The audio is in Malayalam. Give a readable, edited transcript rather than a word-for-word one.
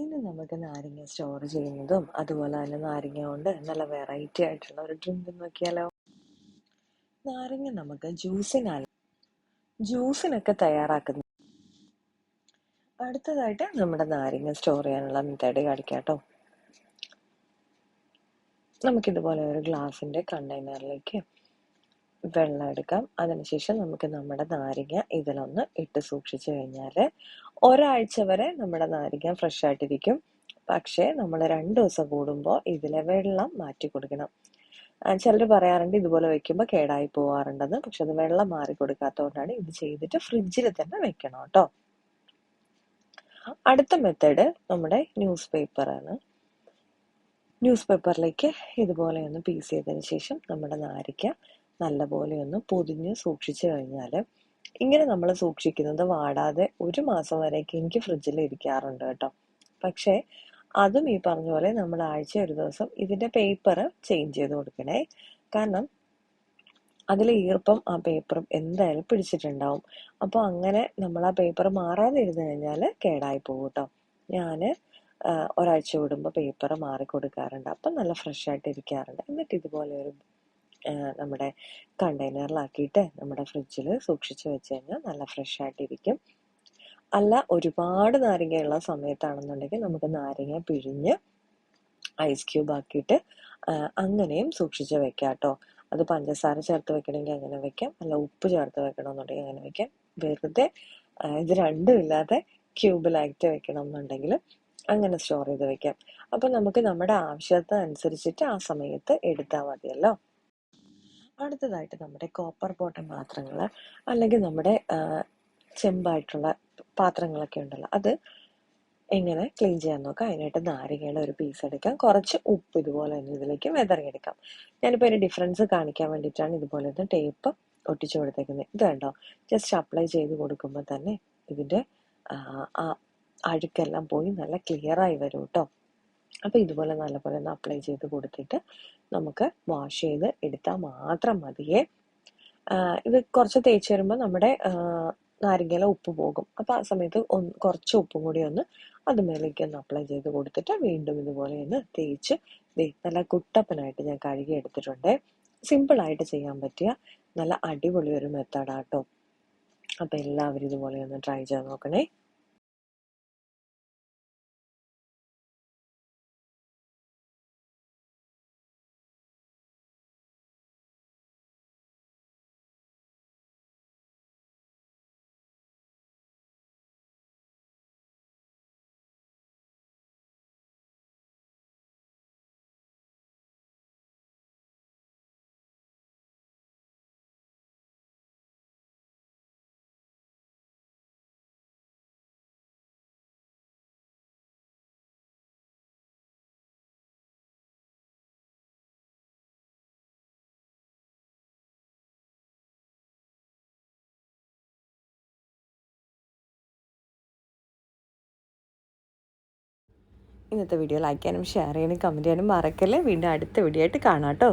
ഇനി നമുക്ക് നാരങ്ങ സ്റ്റോർ ചെയ്യുന്നതും അതുപോലെ തന്നെ നാരങ്ങ കൊണ്ട് നല്ല വെറൈറ്റി ആയിട്ടുള്ള ഒരു ഡ്രിങ്ക് നോക്കിയാലോ. നാരങ്ങ നമുക്ക് ജ്യൂസിനൊക്കെ തയ്യാറാക്കുന്നു. അടുത്തതായിട്ട് നമ്മുടെ നാരങ്ങ സ്റ്റോർ ചെയ്യാനുള്ള മെത്തേഡ് കാണിക്കാം കേട്ടോ. നമുക്കിതുപോലെ ഒരു ഗ്ലാസിന്റെ കണ്ടെയ്നറിലേക്ക് വെള്ളം എടുക്കാം. അതിനുശേഷം നമുക്ക് നമ്മുടെ നാരങ്ങ ഇതിലൊന്ന് ഇട്ട് സൂക്ഷിച്ചു കഴിഞ്ഞാൽ ഒരാഴ്ച വരെ നമ്മുടെ നാരങ്ങ ഫ്രഷ് ആയിട്ടിരിക്കും. പക്ഷേ നമ്മൾ 2 ദിവസം കൂടുമ്പോൾ ഇതിലെ വെള്ളം മാറ്റി കൊടുക്കണം. ചിലർ പറയാറുണ്ട് ഇതുപോലെ വെക്കുമ്പോൾ കേടായി പോവാറുണ്ടെന്ന്. പക്ഷെ അത് വെള്ളം മാറി കൊടുക്കാത്തതുകൊണ്ടാണ് ഇത് ചെയ്തിട്ട് ഫ്രിഡ്ജിൽ തന്നെ വെക്കണം കേട്ടോ. അടുത്ത മെത്തേഡ് നമ്മുടെ ന്യൂസ് പേപ്പറാണ്. ന്യൂസ് പേപ്പറിലേക്ക് ഇതുപോലെ ഒന്ന് പീസ് ചെയ്തതിന് ശേഷം നമ്മുടെ നാരങ്ങ നല്ലപോലെ ഒന്ന് പൊതിഞ്ഞ് സൂക്ഷിച്ചു കഴിഞ്ഞാൽ, ഇങ്ങനെ നമ്മൾ സൂക്ഷിക്കുന്നത് വാടാതെ 1 മാസം വരെയൊക്കെ എനിക്ക് ഫ്രിഡ്ജിൽ ഇരിക്കാറുണ്ട് കേട്ടോ. പക്ഷേ അതും ഈ പറഞ്ഞ പോലെ നമ്മൾ ആഴ്ച ഒരു ദിവസം ഇതിന്റെ പേപ്പർ ചേഞ്ച് ചെയ്ത് കൊടുക്കണേ. കാരണം അതിലെ ഈർപ്പം ആ പേപ്പറും എന്തായാലും പിടിച്ചിട്ടുണ്ടാവും. അപ്പോൾ അങ്ങനെ നമ്മൾ ആ പേപ്പർ മാറാതെ ഇരുന്ന് കഴിഞ്ഞാൽ കേടായി പോകും കേട്ടോ. ഞാൻ ഒരാഴ്ച കൂടുമ്പോൾ പേപ്പർ മാറി കൊടുക്കാറുണ്ട്. അപ്പം നല്ല ഫ്രഷ് ആയിട്ട് ഇരിക്കാറുണ്ട്. എന്നിട്ട് ഇതുപോലെ ഒരു നമ്മുടെ കണ്ടെയ്നറിലാക്കിയിട്ട് നമ്മുടെ ഫ്രിഡ്ജിൽ സൂക്ഷിച്ച് വെച്ച് കഴിഞ്ഞാൽ നല്ല ഫ്രഷ് ആയിട്ടിരിക്കും. അല്ല, ഒരുപാട് നാരങ്ങയുള്ള സമയത്താണെന്നുണ്ടെങ്കിൽ നമുക്ക് നാരങ്ങ പിഴിഞ്ഞ് ഐസ് ക്യൂബ് ആക്കിയിട്ട് അങ്ങനെയും സൂക്ഷിച്ച് വെക്കാം കേട്ടോ. അത് പഞ്ചസാര ചേർത്ത് വെക്കണമെങ്കിൽ അങ്ങനെ വെക്കാം, അല്ല ഉപ്പ് ചേർത്ത് വെക്കണമെന്നുണ്ടെങ്കിൽ അങ്ങനെ വെക്കാം. വെറുതെ ഇത് രണ്ടും ഇല്ലാതെ ക്യൂബിലായിട്ട് വെക്കണം എന്നുണ്ടെങ്കിൽ അങ്ങനെ സ്റ്റോർ ചെയ്ത് വെക്കാം. അപ്പം നമുക്ക് നമ്മുടെ ആവശ്യത്തിനനുസരിച്ചിട്ട് ആ സമയത്ത് എടുത്താൽ മതിയല്ലോ. അടുത്തതായിട്ട് നമ്മുടെ കോപ്പർ ബോട്ടം പാത്രങ്ങൾ അല്ലെങ്കിൽ നമ്മുടെ ചെമ്പായിട്ടുള്ള പാത്രങ്ങളൊക്കെ ഉണ്ടല്ലോ, അത് എങ്ങനെ ക്ലീൻ ചെയ്യാൻ നോക്കാം. അതിനായിട്ട് നാരങ്ങയുടെ ഒരു പീസ് എടുക്കാം, കുറച്ച് ഉപ്പ് ഇതുപോലെ തന്നെ ഇതിലേക്ക് വിതറിയെടുക്കാം. ഞാനിപ്പോൾ ഒരു ഡിഫറൻസ് കാണിക്കാൻ വേണ്ടിയിട്ടാണ് ഇതുപോലെ തന്നെ ടേപ്പ് ഒട്ടിച്ചു കൊടുത്തേക്കുന്നത്. ഇത് കണ്ടോ, ജസ്റ്റ് അപ്ലൈ ചെയ്ത് കൊടുക്കുമ്പോൾ തന്നെ ഇതിൻ്റെ ആ അഴുക്കെല്ലാം പോയി നല്ല ക്ലിയറായി വരും കേട്ടോ. അപ്പോൾ ഇതുപോലെ നല്ലപോലെ ഒന്ന് അപ്ലൈ ചെയ്ത് കൊടുത്തിട്ട് നമുക്ക് വാഷ് ചെയ്ത് എടുത്താൽ മാത്രം മതിയേ. ഇത് കുറച്ച് തേച്ച് വരുമ്പോൾ നമ്മുടെ നാരങ്ങയില ഉപ്പ് പോകും. അപ്പോൾ ആ സമയത്ത് കുറച്ച് ഉപ്പും കൂടി ഒന്ന് അതുമേലേക്ക് ഒന്ന് അപ്ലൈ ചെയ്ത് കൊടുത്തിട്ട് വീണ്ടും ഇതുപോലെ ഒന്ന് തേച്ച് നല്ല കുട്ടപ്പനായിട്ട് ഞാൻ കഴുകി എടുത്തിട്ടുണ്ട്. സിമ്പിളായിട്ട് ചെയ്യാൻ പറ്റിയ നല്ല അടിപൊളി ഒരു മെത്തേഡാട്ടോ. അപ്പം എല്ലാവരും ഇതുപോലെ ഒന്ന് ട്രൈ ചെയ്ത് നോക്കണേ. ഇന്നത്തെ വീഡിയോ ലൈക്ക് ചെയ്യാനും ഷെയർ ചെയ്യാനും കമൻറ്റ് ചെയ്യാനും മറക്കല്ലേ. വീണ്ടും അടുത്ത വീഡിയോ ആയിട്ട് കാണാം കേട്ടോ.